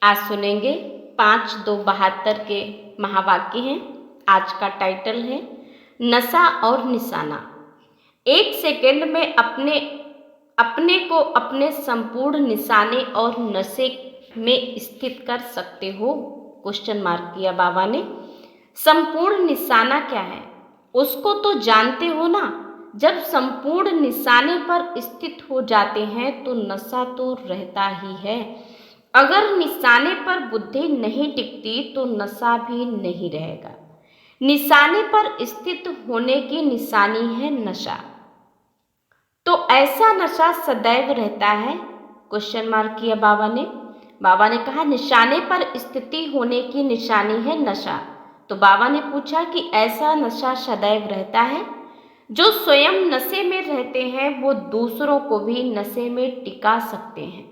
आज सुनेंगे 5-2-72 के महावाक्य हैं। आज का टाइटल है नशा और निशाना। एक सेकंड में अपने अपने को अपने संपूर्ण निशाने और नशे में स्थित कर सकते हो? क्वेश्चन मार्क किया बाबा ने। संपूर्ण निशाना क्या है उसको तो जानते हो ना। जब संपूर्ण निशाने पर स्थित हो जाते हैं तो नशा तो रहता ही है। अगर निशाने पर बुद्धि नहीं टिकती तो नशा भी नहीं रहेगा। निशाने पर स्थित होने की निशानी है नशा। तो ऐसा नशा सदैव रहता है? क्वेश्चन मार्क किया बाबा ने। बाबा ने कहा निशाने पर स्थिति होने की निशानी है नशा। तो बाबा ने पूछा कि ऐसा नशा सदैव रहता है? जो स्वयं नशे में रहते हैं वो दूसरों को भी नशे में टिका सकते हैं।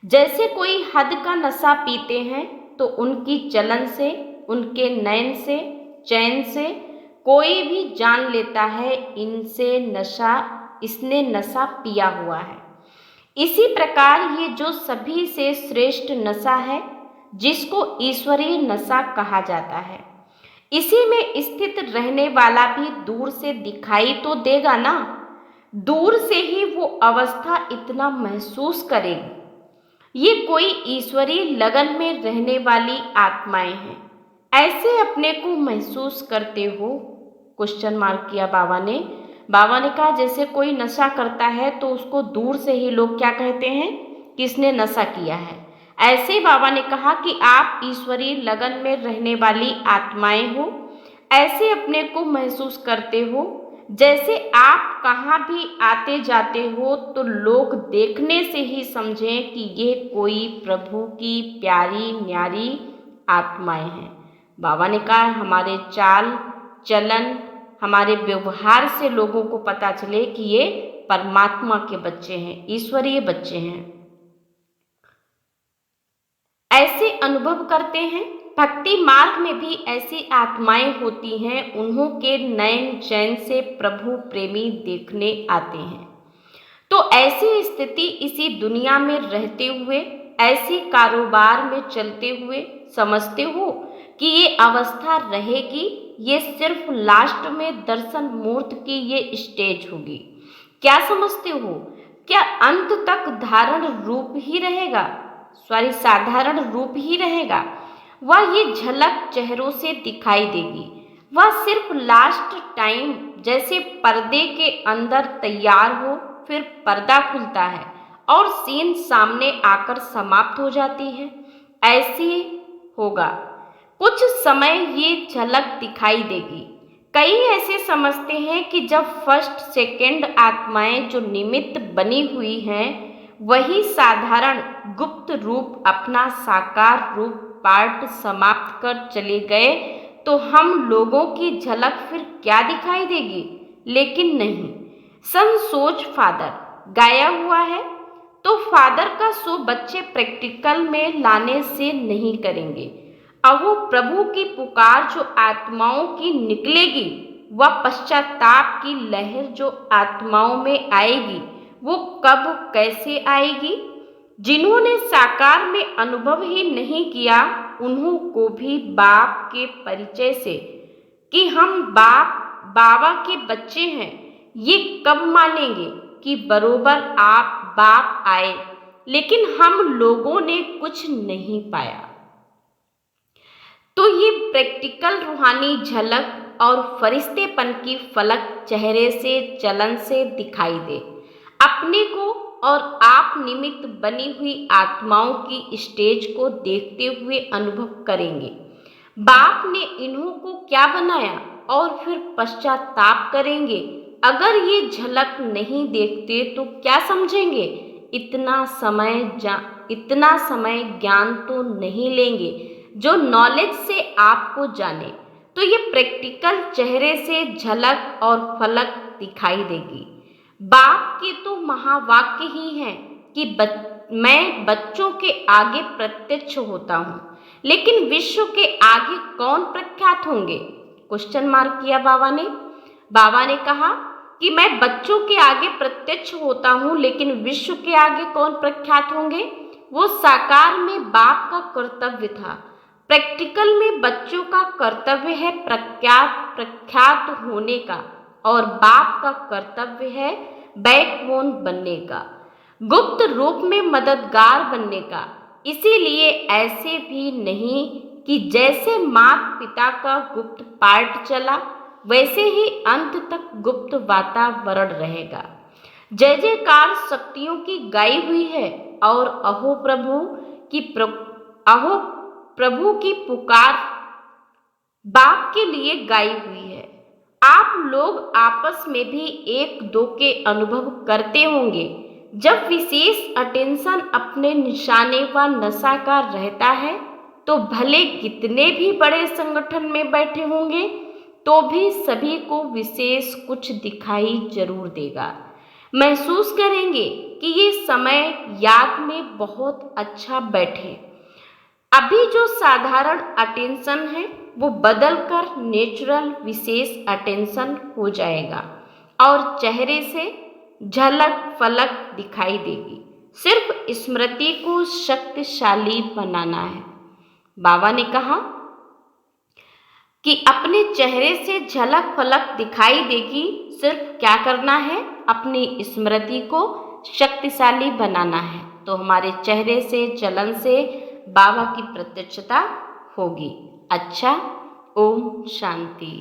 जैसे कोई हद का नशा पीते हैं तो उनकी चलन से, उनके नयन से, चैन से कोई भी जान लेता है इसने नशा पिया हुआ है। इसी प्रकार ये जो सभी से श्रेष्ठ नशा है जिसको ईश्वरीय नशा कहा जाता है, इसी में स्थित रहने वाला भी दूर से दिखाई तो देगा ना। दूर से ही वो अवस्था इतना महसूस करेगी। ये कोई ईश्वरीय लगन में रहने वाली आत्माएं हैं। ऐसे अपने को महसूस करते हो? क्वेश्चन मार्क किया बाबा ने। बाबा ने कहा जैसे कोई नशा करता है तो उसको दूर से ही लोग क्या कहते हैं कि इसने नशा किया है। ऐसे बाबा ने कहा कि आप ईश्वरीय लगन में रहने वाली आत्माएं हो। ऐसे अपने को महसूस करते हो जैसे आप कहाँ भी आते जाते हो तो लोग देखने से ही समझें कि ये कोई प्रभु की प्यारी न्यारी आत्माएं हैं। बाबा ने कहा हमारे चाल चलन, हमारे व्यवहार से लोगों को पता चले कि ये परमात्मा के बच्चे हैं, ईश्वरीय बच्चे हैं। ऐसे अनुभव करते हैं। भक्ति मार्ग में भी ऐसी आत्माएं होती हैं, उन्हों के नयन चैन से प्रभु प्रेमी देखने आते हैं। तो ऐसी स्थिति इसी दुनिया में रहते हुए, ऐसी कारोबार में चलते हुए समझते हो कि ये अवस्था रहेगी। ये सिर्फ लास्ट में दर्शन मूर्त की ये स्टेज होगी। क्या समझते हो? क्या अंत तक साधारण रूप ही रहेगा? वह ये झलक चेहरों से दिखाई देगी। वह सिर्फ लास्ट टाइम जैसे पर्दे के अंदर तैयार हो, फिर पर्दा खुलता है और सीन सामने आकर समाप्त हो जाती है। ऐसे होगा। कुछ समय ये झलक दिखाई देगी। कई ऐसे समझते हैं कि जब फर्स्ट सेकंड आत्माएं जो निमित्त बनी हुई हैं वही साधारण गुप्त रूप अपना साकार रूप पार्ट समाप्त कर चले गए तो हम लोगों की झलक फिर क्या दिखाई देगी? लेकिन नहीं। सन सोच फादर गाया हुआ है तो फादर का शो बच्चे प्रैक्टिकल में लाने से नहीं करेंगे। अहो प्रभु की पुकार जो आत्माओं की निकलेगी, वह पश्चाताप की लहर जो आत्माओं में आएगी, वो कब कैसे आएगी? जिन्होंने साकार में अनुभव ही नहीं किया उन्हों को भी बाप के परिचय से कि हम बाबा के बच्चे हैं ये कब मानेंगे कि बरोबर आप बाप आए लेकिन हम लोगों ने कुछ नहीं पाया। तो ये प्रैक्टिकल रूहानी झलक और फरिश्तेपन की फलक चेहरे से चलन से दिखाई दे। अपने को और आप निमित्त बनी हुई आत्माओं की स्टेज को देखते हुए अनुभव करेंगे बाप ने इन्हों को क्या बनाया और फिर पश्चाताप करेंगे। अगर ये झलक नहीं देखते तो क्या समझेंगे? इतना समय ज्ञान तो नहीं लेंगे जो नॉलेज से आपको जाने। तो ये प्रैक्टिकल चेहरे से झलक और फलक दिखाई देगी। बाप के तो महावाक्य ही हैं कि मैं बच्चों के आगे प्रत्यक्ष होता हूँ लेकिन विश्व के आगे कौन प्रख्यात होंगे? क्वेश्चन मार्क किया बाबा ने। बाबा ने कहा कि मैं बच्चों के आगे प्रत्यक्ष होता हूँ लेकिन विश्व के आगे कौन प्रख्यात होंगे? वो साकार में बाप का कर्तव्य था। प्रैक्टिकल में बच्चों का कर्तव्य है प्रख्यात होने का और बाप का कर्तव्य है बैकबोन बनने का, गुप्त रूप में मददगार बनने का। इसीलिए ऐसे भी नहीं कि जैसे माता पिता का गुप्त पार्ट चला वैसे ही अंत तक गुप्त वातावरण रहेगा। जय जयकार शक्तियों की गाई हुई है और अहो प्रभु की पुकार बाप के लिए गाई हुई है। आप लोग आपस में भी एक दो के अनुभव करते होंगे। जब विशेष अटेंशन अपने निशाने व नशा का रहता है तो भले कितने भी बड़े संगठन में बैठे होंगे तो भी सभी को विशेष कुछ दिखाई जरूर देगा। महसूस करेंगे कि ये समय याद में बहुत अच्छा बैठे। अभी जो साधारण अटेंशन है वो बदलकर नेचुरल विशेष अटेंशन हो जाएगा और चेहरे से झलक फलक दिखाई देगी। सिर्फ स्मृति को शक्तिशाली बनाना है। बाबा ने कहा कि अपने चेहरे से झलक फलक दिखाई देगी। सिर्फ क्या करना है? अपनी स्मृति को शक्तिशाली बनाना है तो हमारे चेहरे से चलन से बाबा की प्रत्यक्षता होगी। अच्छा, ओम शांति।